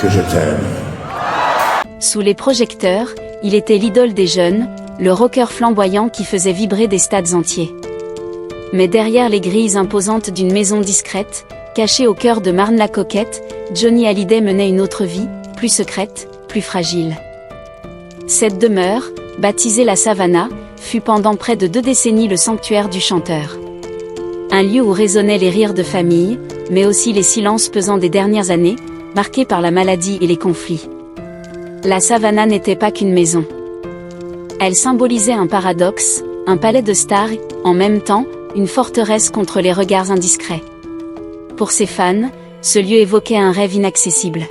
que je t'aime. Sous les projecteurs, il était l'idole des jeunes, le rocker flamboyant qui faisait vibrer des stades entiers. Mais derrière les grilles imposantes d'une maison discrète, cachée au cœur de Marne-la-Coquette, Johnny Hallyday menait une autre vie, plus secrète, plus fragile. Cette demeure, baptisée la Savannah, fut pendant près de 2 décennies le sanctuaire du chanteur. Un lieu où résonnaient les rires de famille, mais aussi les silences pesants des dernières années, marqués par la maladie et les conflits. La Savannah n'était pas qu'une maison. Elle symbolisait un paradoxe, un palais de stars, en même temps, une forteresse contre les regards indiscrets. Pour ses fans, ce lieu évoquait un rêve inaccessible.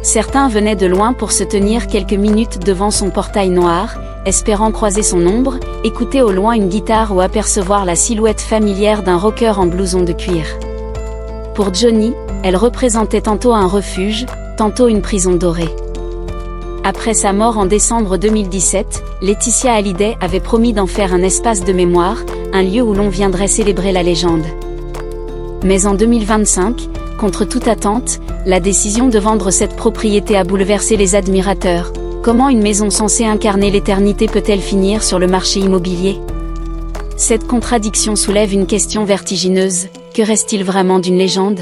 Certains venaient de loin pour se tenir quelques minutes devant son portail noir, espérant croiser son ombre, écouter au loin une guitare ou apercevoir la silhouette familière d'un rocker en blouson de cuir. Pour Johnny, elle représentait tantôt un refuge, tantôt une prison dorée. Après sa mort en décembre 2017, Laetitia Hallyday avait promis d'en faire un espace de mémoire, un lieu où l'on viendrait célébrer la légende. Mais en 2025, contre toute attente, la décision de vendre cette propriété a bouleversé les admirateurs. Comment une maison censée incarner l'éternité peut-elle finir sur le marché immobilier? Cette contradiction soulève une question vertigineuse, que reste-t-il vraiment d'une légende?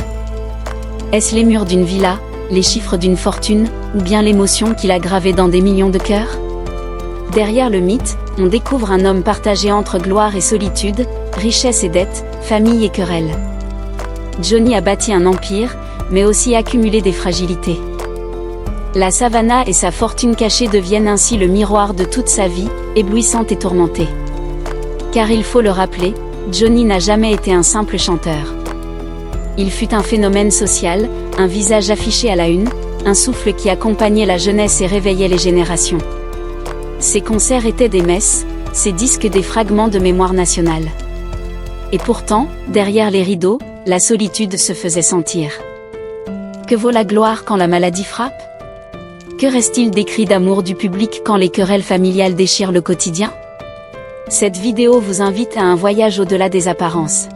Est-ce les murs d'une villa, les chiffres d'une fortune, ou bien l'émotion qu'il a gravée dans des millions de cœurs? Derrière le mythe, on découvre un homme partagé entre gloire et solitude, richesse et dette, famille et querelle. Johnny a bâti un empire, mais aussi accumulé des fragilités. La Savannah et sa fortune cachée deviennent ainsi le miroir de toute sa vie, éblouissante et tourmentée. Car il faut le rappeler, Johnny n'a jamais été un simple chanteur. Il fut un phénomène social, un visage affiché à la une, un souffle qui accompagnait la jeunesse et réveillait les générations. Ses concerts étaient des messes, ses disques des fragments de mémoire nationale. Et pourtant, derrière les rideaux, la solitude se faisait sentir. Que vaut la gloire quand la maladie frappe? Que reste-t-il des cris d'amour du public quand les querelles familiales déchirent le quotidien? Cette vidéo vous invite à un voyage au-delà des apparences.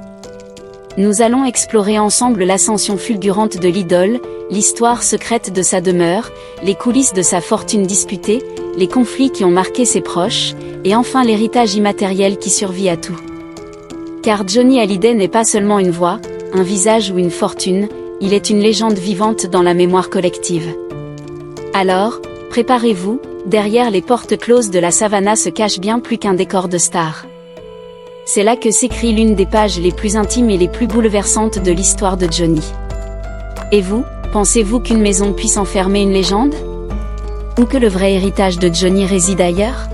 Nous allons explorer ensemble l'ascension fulgurante de l'idole, l'histoire secrète de sa demeure, les coulisses de sa fortune disputée, les conflits qui ont marqué ses proches, et enfin l'héritage immatériel qui survit à tout. Car Johnny Hallyday n'est pas seulement une voix, un visage ou une fortune, il est une légende vivante dans la mémoire collective. Alors, préparez-vous, derrière les portes closes de la Savannah se cache bien plus qu'un décor de star. C'est là que s'écrit l'une des pages les plus intimes et les plus bouleversantes de l'histoire de Johnny. Et vous, pensez-vous qu'une maison puisse enfermer une légende? Ou que le vrai héritage de Johnny réside ailleurs?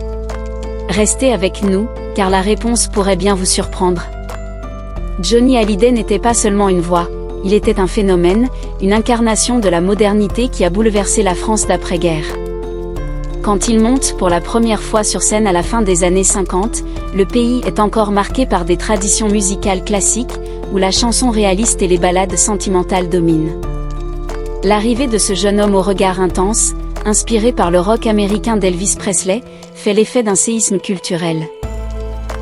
Restez avec nous, car la réponse pourrait bien vous surprendre. Johnny Hallyday n'était pas seulement une voix, il était un phénomène, une incarnation de la modernité qui a bouleversé la France d'après-guerre. Quand il monte pour la première fois sur scène à la fin des années 50, le pays est encore marqué par des traditions musicales classiques, où la chanson réaliste et les ballades sentimentales dominent. L'arrivée de ce jeune homme au regard intense, inspiré par le rock américain d'Elvis Presley, fait l'effet d'un séisme culturel.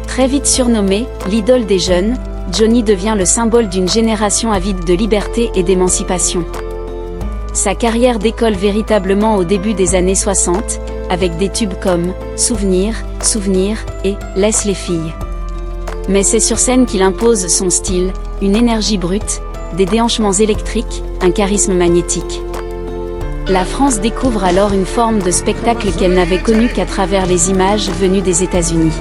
Très vite surnommé « l'idole des jeunes », Johnny devient le symbole d'une génération avide de liberté et d'émancipation. Sa carrière décolle véritablement au début des années 60, avec des tubes comme « Souvenir »,« Souvenir » et « Laisse les filles ». Mais c'est sur scène qu'il impose son style, une énergie brute, des déhanchements électriques, un charisme magnétique. La France découvre alors une forme de spectacle qu'elle n'avait connue qu'à travers les images venues des États-Unis.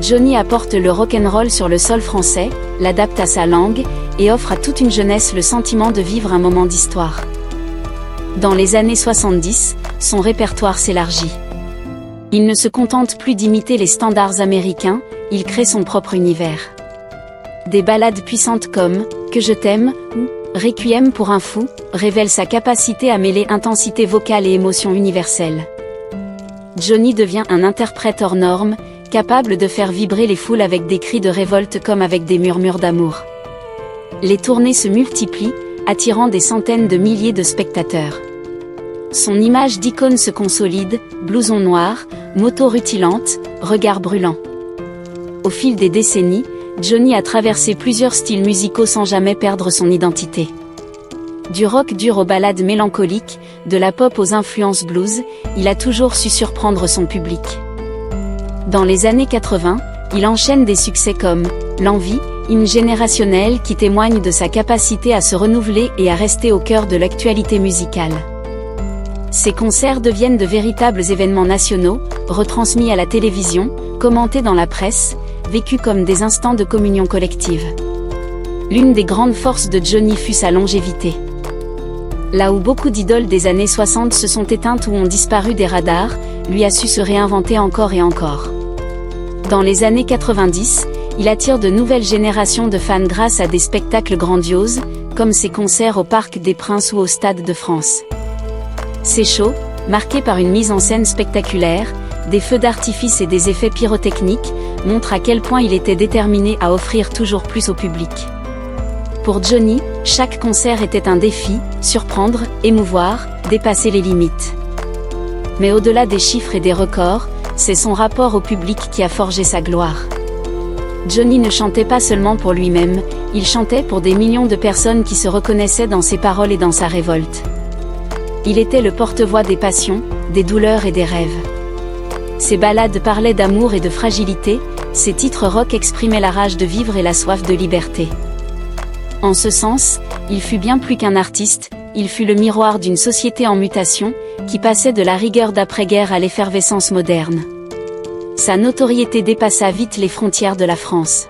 Johnny apporte le rock'n'roll sur le sol français, l'adapte à sa langue, et offre à toute une jeunesse le sentiment de vivre un moment d'histoire. Dans les années 70, son répertoire s'élargit. Il ne se contente plus d'imiter les standards américains, il crée son propre univers. Des ballades puissantes comme « Que je t'aime » ou « Requiem pour un fou » révèlent sa capacité à mêler intensité vocale et émotion universelle. Johnny devient un interprète hors norme, capable de faire vibrer les foules avec des cris de révolte comme avec des murmures d'amour. Les tournées se multiplient, attirant des centaines de milliers de spectateurs. Son image d'icône se consolide, blouson noir, moto rutilante, regard brûlant. Au fil des décennies, Johnny a traversé plusieurs styles musicaux sans jamais perdre son identité. Du rock dur aux ballades mélancoliques, de la pop aux influences blues, il a toujours su surprendre son public. Dans les années 80, il enchaîne des succès comme « L'envie », hymne générationnel qui témoigne de sa capacité à se renouveler et à rester au cœur de l'actualité musicale. Ses concerts deviennent de véritables événements nationaux, retransmis à la télévision, commentés dans la presse, vécus comme des instants de communion collective. L'une des grandes forces de Johnny fut sa longévité. Là où beaucoup d'idoles des années 60 se sont éteintes ou ont disparu des radars, lui a su se réinventer encore et encore. Dans les années 90, il attire de nouvelles générations de fans grâce à des spectacles grandioses, comme ses concerts au Parc des Princes ou au Stade de France. Ces shows, marqués par une mise en scène spectaculaire, des feux d'artifice et des effets pyrotechniques, montrent à quel point il était déterminé à offrir toujours plus au public. Pour Johnny, chaque concert était un défi, surprendre, émouvoir, dépasser les limites. Mais au-delà des chiffres et des records, c'est son rapport au public qui a forgé sa gloire. Johnny ne chantait pas seulement pour lui-même, il chantait pour des millions de personnes qui se reconnaissaient dans ses paroles et dans sa révolte. Il était le porte-voix des passions, des douleurs et des rêves. Ses ballades parlaient d'amour et de fragilité, ses titres rock exprimaient la rage de vivre et la soif de liberté. En ce sens, il fut bien plus qu'un artiste, il fut le miroir d'une société en mutation, qui passait de la rigueur d'après-guerre à l'effervescence moderne. Sa notoriété dépassa vite les frontières de la France.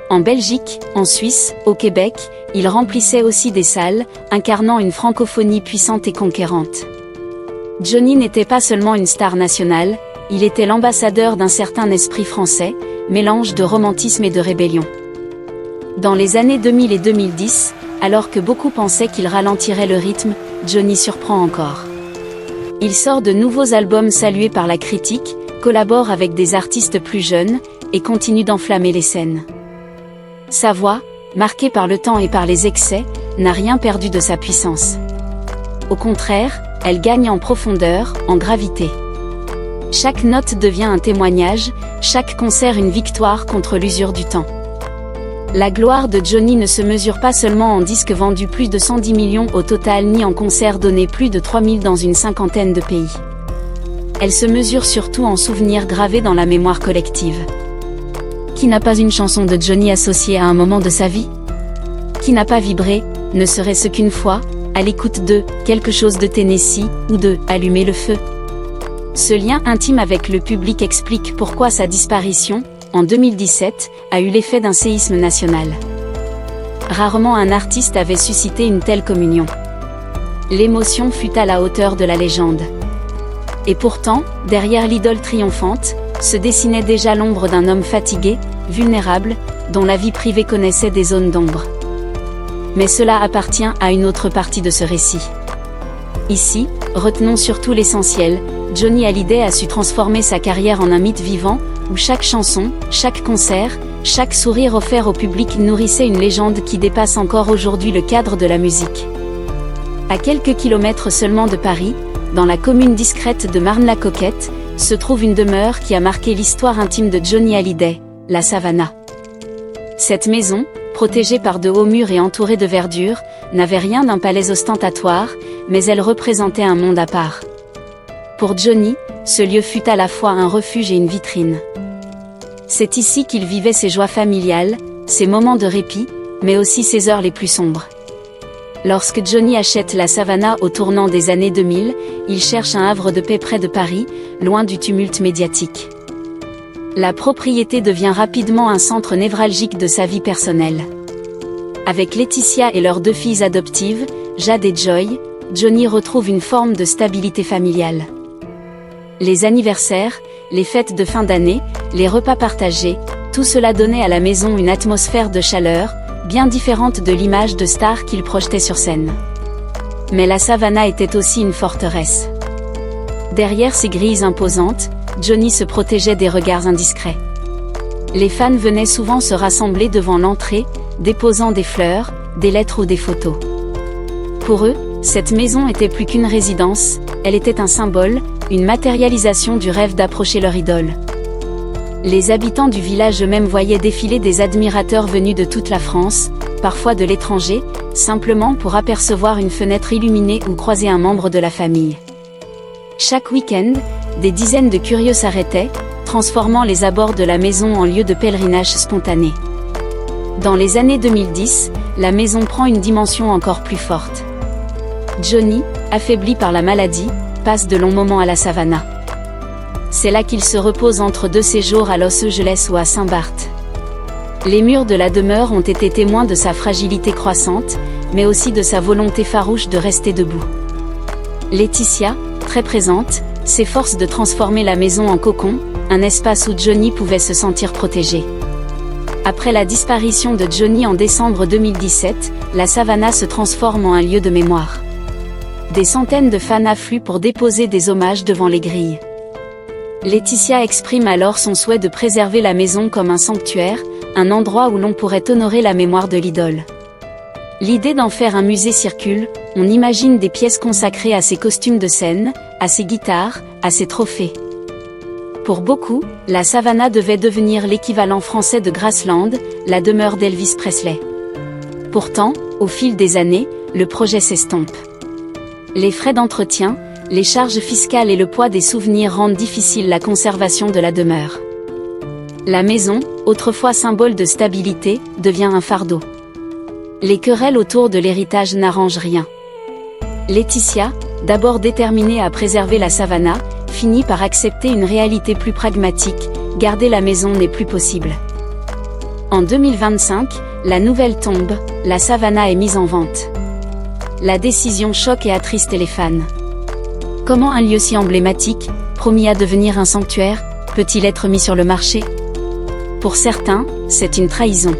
En Belgique, en Suisse, au Québec, il remplissait aussi des salles, incarnant une francophonie puissante et conquérante. Johnny n'était pas seulement une star nationale, il était l'ambassadeur d'un certain esprit français, mélange de romantisme et de rébellion. Dans les années 2000 et 2010, alors que beaucoup pensaient qu'il ralentirait le rythme, Johnny surprend encore. Il sort de nouveaux albums salués par la critique, collabore avec des artistes plus jeunes, et continue d'enflammer les scènes. Sa voix, marquée par le temps et par les excès, n'a rien perdu de sa puissance. Au contraire, elle gagne en profondeur, en gravité. Chaque note devient un témoignage, chaque concert une victoire contre l'usure du temps. La gloire de Johnny ne se mesure pas seulement en disques vendus plus de 110 millions au total ni en concerts donnés plus de 3000 dans une cinquantaine de pays. Elle se mesure surtout en souvenirs gravés dans la mémoire collective. Qui n'a pas une chanson de Johnny associée à un moment de sa vie? Qui n'a pas vibré, ne serait-ce qu'une fois, à l'écoute de « Quelque chose de Tennessee » ou de « Allumer le feu ». Ce lien intime avec le public explique pourquoi sa disparition, en 2017, a eu l'effet d'un séisme national. Rarement un artiste avait suscité une telle communion. L'émotion fut à la hauteur de la légende. Et pourtant, derrière l'idole triomphante, se dessinait déjà l'ombre d'un homme fatigué, vulnérable, dont la vie privée connaissait des zones d'ombre. Mais cela appartient à une autre partie de ce récit. Ici, retenons surtout l'essentiel, Johnny Hallyday a su transformer sa carrière en un mythe vivant, où chaque chanson, chaque concert, chaque sourire offert au public nourrissait une légende qui dépasse encore aujourd'hui le cadre de la musique. À quelques kilomètres seulement de Paris, dans la commune discrète de Marne-la-Coquette, se trouve une demeure qui a marqué l'histoire intime de Johnny Hallyday, la Savannah. Cette maison, protégée par de hauts murs et entourée de verdure, n'avait rien d'un palais ostentatoire, mais elle représentait un monde à part. Pour Johnny, ce lieu fut à la fois un refuge et une vitrine. C'est ici qu'il vivait ses joies familiales, ses moments de répit, mais aussi ses heures les plus sombres. Lorsque Johnny achète la Savannah au tournant des années 2000, il cherche un havre de paix près de Paris, loin du tumulte médiatique. La propriété devient rapidement un centre névralgique de sa vie personnelle. Avec Laetitia et leurs 2 filles adoptives, Jade et Joy, Johnny retrouve une forme de stabilité familiale. Les anniversaires, les fêtes de fin d'année, les repas partagés, tout cela donnait à la maison une atmosphère de chaleur, bien différente de l'image de star qu'il projetait sur scène. Mais la Savannah était aussi une forteresse. Derrière ses grilles imposantes, Johnny se protégeait des regards indiscrets. Les fans venaient souvent se rassembler devant l'entrée, déposant des fleurs, des lettres ou des photos. Pour eux, cette maison était plus qu'une résidence, elle était un symbole, une matérialisation du rêve d'approcher leur idole. Les habitants du village eux-mêmes voyaient défiler des admirateurs venus de toute la France, parfois de l'étranger, simplement pour apercevoir une fenêtre illuminée ou croiser un membre de la famille. Chaque week-end, des dizaines de curieux s'arrêtaient, transformant les abords de la maison en lieu de pèlerinage spontané. Dans les années 2010, la maison prend une dimension encore plus forte. Johnny, affaibli par la maladie, passe de longs moments à la Savannah. C'est là qu'il se repose entre deux séjours à Los Angeles ou à Saint-Barth. Les murs de la demeure ont été témoins de sa fragilité croissante, mais aussi de sa volonté farouche de rester debout. Laetitia, très présente, s'efforce de transformer la maison en cocon, un espace où Johnny pouvait se sentir protégé. Après la disparition de Johnny en décembre 2017, la Savannah se transforme en un lieu de mémoire. Des centaines de fans affluent pour déposer des hommages devant les grilles. Laetitia exprime alors son souhait de préserver la maison comme un sanctuaire, un endroit où l'on pourrait honorer la mémoire de l'idole. L'idée d'en faire un musée circule, on imagine des pièces consacrées à ses costumes de scène, à ses guitares, à ses trophées. Pour beaucoup, la Savannah devait devenir l'équivalent français de Graceland, la demeure d'Elvis Presley. Pourtant, au fil des années, le projet s'estompe. Les frais d'entretien, les charges fiscales et le poids des souvenirs rendent difficile la conservation de la demeure. La maison, autrefois symbole de stabilité, devient un fardeau. Les querelles autour de l'héritage n'arrangent rien. Laetitia, d'abord déterminée à préserver la Savannah, finit par accepter une réalité plus pragmatique, garder la maison n'est plus possible. En 2025, la nouvelle tombe, la Savannah est mise en vente. La décision choque et attriste les fans. Comment un lieu si emblématique, promis à devenir un sanctuaire, peut-il être mis sur le marché? Pour certains, c'est une trahison.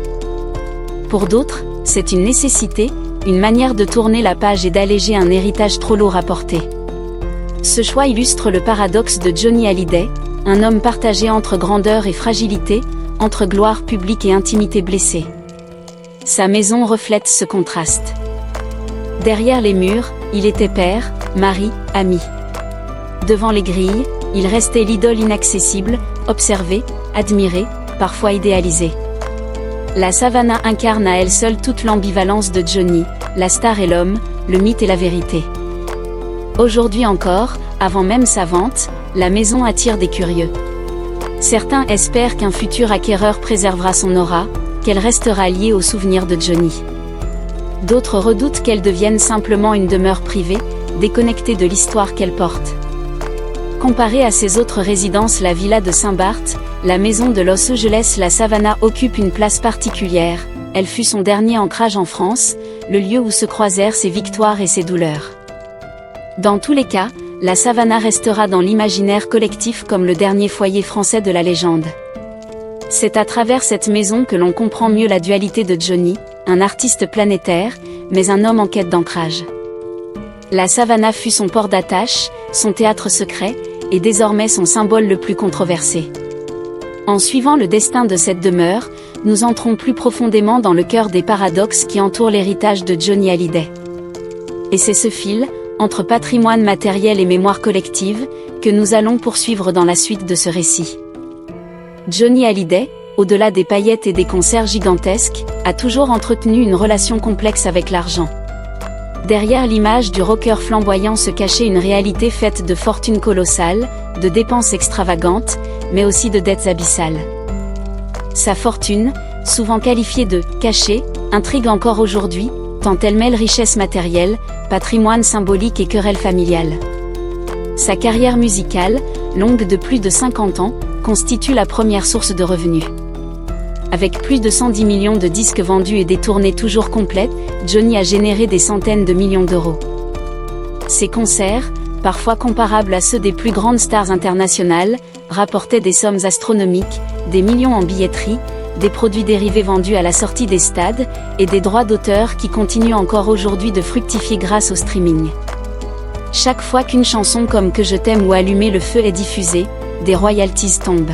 Pour d'autres, c'est une nécessité, une manière de tourner la page et d'alléger un héritage trop lourd à porter. Ce choix illustre le paradoxe de Johnny Hallyday, un homme partagé entre grandeur et fragilité, entre gloire publique et intimité blessée. Sa maison reflète ce contraste. Derrière les murs, il était père, mari, ami. Devant les grilles, il restait l'idole inaccessible, observée, admirée, parfois idéalisée. La Savannah incarne à elle seule toute l'ambivalence de Johnny, la star et l'homme, le mythe et la vérité. Aujourd'hui encore, avant même sa vente, la maison attire des curieux. Certains espèrent qu'un futur acquéreur préservera son aura, qu'elle restera liée aux souvenirs de Johnny. D'autres redoutent qu'elle devienne simplement une demeure privée, déconnectée de l'histoire qu'elle porte. Comparée à ses autres résidences, la villa de Saint-Barth, la maison de Los Angeles, la Savannah occupe une place particulière. Elle fut son dernier ancrage en France, le lieu où se croisèrent ses victoires et ses douleurs. Dans tous les cas, la Savannah restera dans l'imaginaire collectif comme le dernier foyer français de la légende. C'est à travers cette maison que l'on comprend mieux la dualité de Johnny, un artiste planétaire, mais un homme en quête d'ancrage. La Savannah fut son port d'attache, son théâtre secret, et désormais son symbole le plus controversé. En suivant le destin de cette demeure, nous entrons plus profondément dans le cœur des paradoxes qui entourent l'héritage de Johnny Hallyday. Et c'est ce fil, entre patrimoine matériel et mémoire collective, que nous allons poursuivre dans la suite de ce récit. Johnny Hallyday, au-delà des paillettes et des concerts gigantesques, a toujours entretenu une relation complexe avec l'argent. Derrière l'image du rocker flamboyant se cachait une réalité faite de fortunes colossales, de dépenses extravagantes, mais aussi de dettes abyssales. Sa fortune, souvent qualifiée de « cachée », intrigue encore aujourd'hui, tant elle mêle richesse matérielle, patrimoine symbolique et querelle familiale. Sa carrière musicale, longue de plus de 50 ans, constitue la première source de revenus. Avec plus de 110 millions de disques vendus et des tournées toujours complètes, Johnny a généré des centaines de millions d'euros. Ses concerts, parfois comparables à ceux des plus grandes stars internationales, rapportaient des sommes astronomiques, des millions en billetterie, des produits dérivés vendus à la sortie des stades, et des droits d'auteur qui continuent encore aujourd'hui de fructifier grâce au streaming. Chaque fois qu'une chanson comme Que je t'aime ou Allumer le feu est diffusée, des royalties tombent.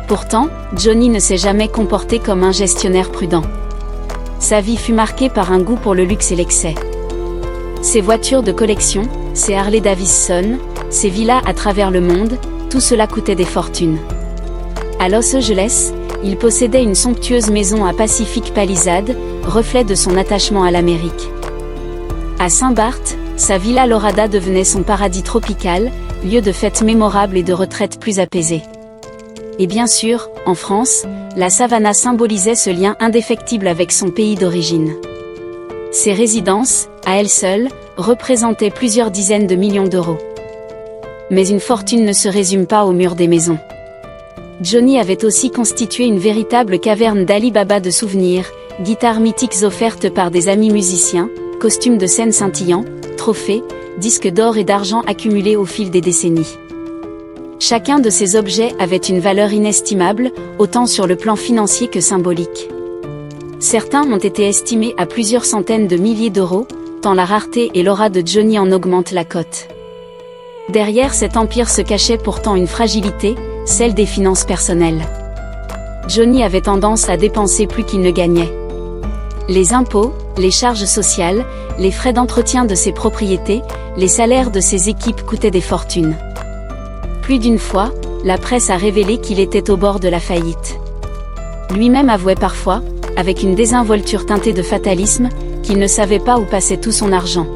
Pourtant, Johnny ne s'est jamais comporté comme un gestionnaire prudent. Sa vie fut marquée par un goût pour le luxe et l'excès. Ses voitures de collection, ses Harley Davidson, ses villas à travers le monde, tout cela coûtait des fortunes. À Los Angeles, il possédait une somptueuse maison à Pacific Palisades, reflet de son attachement à l'Amérique. À Saint-Barth, sa villa Lorada devenait son paradis tropical, lieu de fêtes mémorables et de retraite plus apaisée. Et bien sûr, en France, la Savannah symbolisait ce lien indéfectible avec son pays d'origine. Ses résidences, à elles seules, représentaient plusieurs dizaines de millions d'euros. Mais une fortune ne se résume pas aux murs des maisons. Johnny avait aussi constitué une véritable caverne d'Ali Baba de souvenirs, guitares mythiques offertes par des amis musiciens, costumes de scène scintillants, trophées, disques d'or et d'argent accumulés au fil des décennies. Chacun de ces objets avait une valeur inestimable, autant sur le plan financier que symbolique. Certains ont été estimés à plusieurs centaines de milliers d'euros, tant la rareté et l'aura de Johnny en augmentent la cote. Derrière cet empire se cachait pourtant une fragilité, celle des finances personnelles. Johnny avait tendance à dépenser plus qu'il ne gagnait. Les impôts, les charges sociales, les frais d'entretien de ses propriétés, les salaires de ses équipes coûtaient des fortunes. Plus d'une fois, la presse a révélé qu'il était au bord de la faillite. Lui-même avouait parfois, avec une désinvolture teintée de fatalisme, qu'il ne savait pas où passait tout son argent.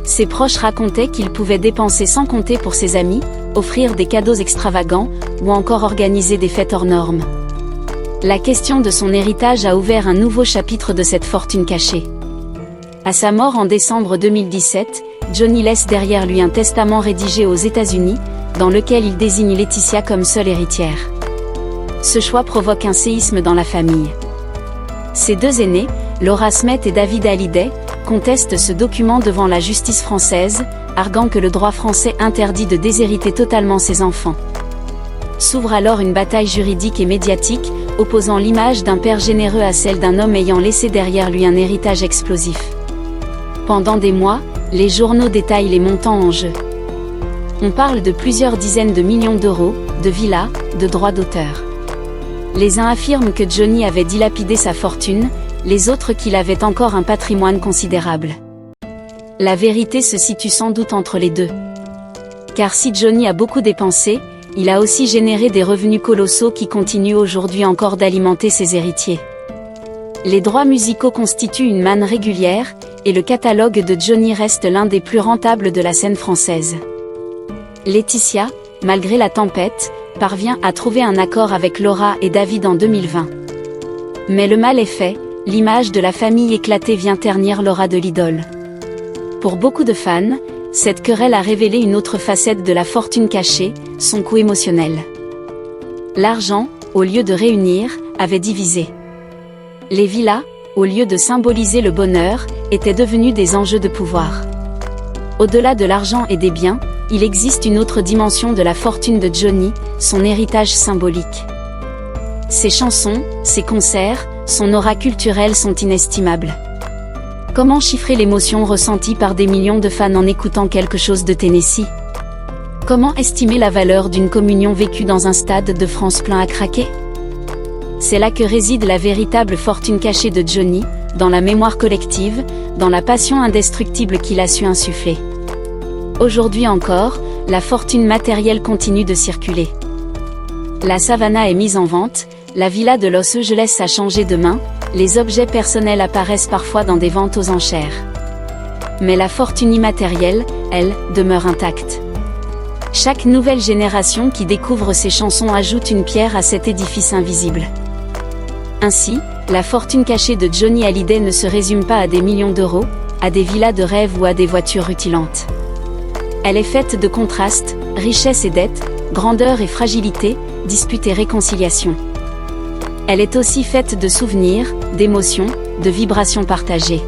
Ses proches racontaient qu'il pouvait dépenser sans compter pour ses amis, offrir des cadeaux extravagants, ou encore organiser des fêtes hors normes. La question de son héritage a ouvert un nouveau chapitre de cette fortune cachée. À sa mort en décembre 2017, Johnny laisse derrière lui un testament rédigé aux États-Unis, dans lequel il désigne Laetitia comme seule héritière. Ce choix provoque un séisme dans la famille. Ses deux aînés, Laura Smet et David Hallyday, contestent ce document devant la justice française, arguant que le droit français interdit de déshériter totalement ses enfants. S'ouvre alors une bataille juridique et médiatique, opposant l'image d'un père généreux à celle d'un homme ayant laissé derrière lui un héritage explosif. Pendant des mois, les journaux détaillent les montants en jeu. On parle de plusieurs dizaines de millions d'euros, de villas, de droits d'auteur. Les uns affirment que Johnny avait dilapidé sa fortune, les autres qu'il avait encore un patrimoine considérable. La vérité se situe sans doute entre les deux. Car si Johnny a beaucoup dépensé, il a aussi généré des revenus colossaux qui continuent aujourd'hui encore d'alimenter ses héritiers. Les droits musicaux constituent une manne régulière, et le catalogue de Johnny reste l'un des plus rentables de la scène française. Laetitia, malgré la tempête, parvient à trouver un accord avec Laura et David en 2020. Mais le mal est fait, l'image de la famille éclatée vient ternir l'aura de l'idole. Pour beaucoup de fans, cette querelle a révélé une autre facette de la fortune cachée, son coût émotionnel. L'argent, au lieu de réunir, avait divisé. Les villas, au lieu de symboliser le bonheur, étaient devenues des enjeux de pouvoir. Au-delà de l'argent et des biens, il existe une autre dimension de la fortune de Johnny, son héritage symbolique. Ses chansons, ses concerts, son aura culturelle sont inestimables. Comment chiffrer l'émotion ressentie par des millions de fans en écoutant quelque chose de Tennessee? Comment estimer la valeur d'une communion vécue dans un stade de France plein à craquer? C'est là que réside la véritable fortune cachée de Johnny, dans la mémoire collective, dans la passion indestructible qu'il a su insuffler. Aujourd'hui encore, la fortune matérielle continue de circuler. La Savannah est mise en vente, la villa de Los Angeles a changé de main, les objets personnels apparaissent parfois dans des ventes aux enchères. Mais la fortune immatérielle, elle, demeure intacte. Chaque nouvelle génération qui découvre ces chansons ajoute une pierre à cet édifice invisible. Ainsi, la fortune cachée de Johnny Hallyday ne se résume pas à des millions d'euros, à des villas de rêve ou à des voitures rutilantes. Elle est faite de contrastes, richesse et dette, grandeur et fragilité, dispute et réconciliation. Elle est aussi faite de souvenirs, d'émotions, de vibrations partagées.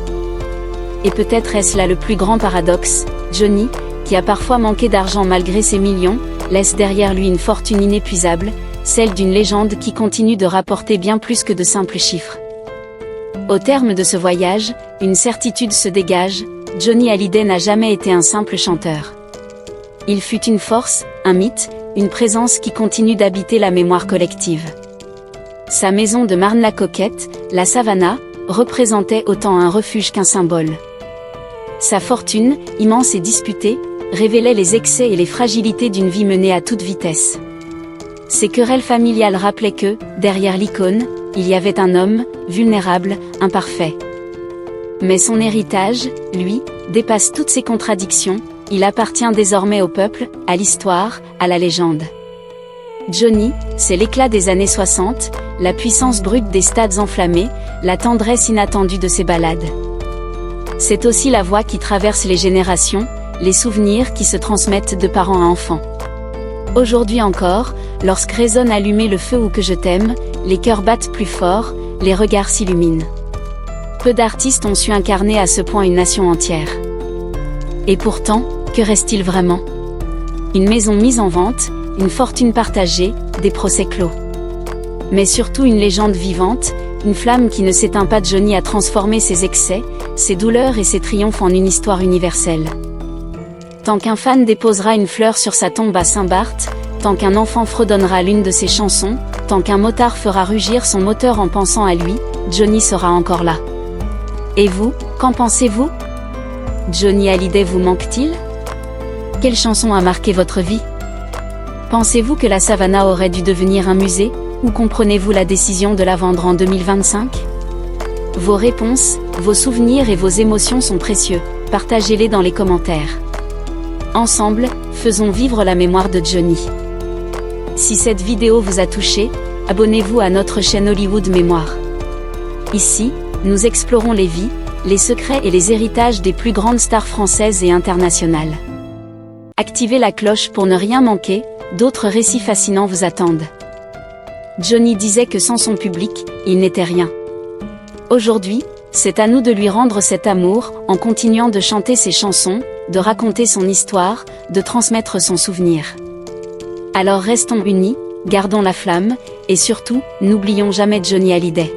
Et peut-être est-ce là le plus grand paradoxe, Johnny, qui a parfois manqué d'argent malgré ses millions, laisse derrière lui une fortune inépuisable, celle d'une légende qui continue de rapporter bien plus que de simples chiffres. Au terme de ce voyage, une certitude se dégage, Johnny Hallyday n'a jamais été un simple chanteur. Il fut une force, un mythe, une présence qui continue d'habiter la mémoire collective. Sa maison de Marne-la-Coquette, la Savannah, représentait autant un refuge qu'un symbole. Sa fortune, immense et disputée, révélait les excès et les fragilités d'une vie menée à toute vitesse. Ces querelles familiales rappelaient que, derrière l'icône, il y avait un homme, vulnérable, imparfait. Mais son héritage, lui, dépasse toutes ces contradictions, il appartient désormais au peuple, à l'histoire, à la légende. Johnny, c'est l'éclat des années 60, la puissance brute des stades enflammés, la tendresse inattendue de ses ballades. C'est aussi la voix qui traverse les générations, les souvenirs qui se transmettent de parents à enfants. Aujourd'hui encore, lorsque résonne allumé le feu ou que je t'aime, les cœurs battent plus fort, les regards s'illuminent. Peu d'artistes ont su incarner à ce point une nation entière. Et pourtant, que reste-t-il vraiment? Une maison mise en vente, une fortune partagée, des procès clos. Mais surtout une légende vivante, une flamme qui ne s'éteint pas. Johnny a transformé ses excès, ses douleurs et ses triomphes en une histoire universelle. Tant qu'un fan déposera une fleur sur sa tombe à Saint-Barth, tant qu'un enfant fredonnera l'une de ses chansons, tant qu'un motard fera rugir son moteur en pensant à lui, Johnny sera encore là. Et vous, qu'en pensez-vous? Johnny Hallyday vous manque-t-il? Quelle chanson a marqué votre vie? Pensez-vous que la Savannah aurait dû devenir un musée, ou comprenez-vous la décision de la vendre en 2025? Vos réponses, vos souvenirs et vos émotions sont précieux, partagez-les dans les commentaires. Ensemble, faisons vivre la mémoire de Johnny. Si cette vidéo vous a touché, abonnez-vous à notre chaîne Hollywood Mémoire. Ici, nous explorons les vies, les secrets et les héritages des plus grandes stars françaises et internationales. Activez la cloche pour ne rien manquer, d'autres récits fascinants vous attendent. Johnny disait que sans son public, il n'était rien. Aujourd'hui, c'est à nous de lui rendre cet amour, en continuant de chanter ses chansons, de raconter son histoire, de transmettre son souvenir. Alors restons unis, gardons la flamme, et surtout, n'oublions jamais Johnny Hallyday.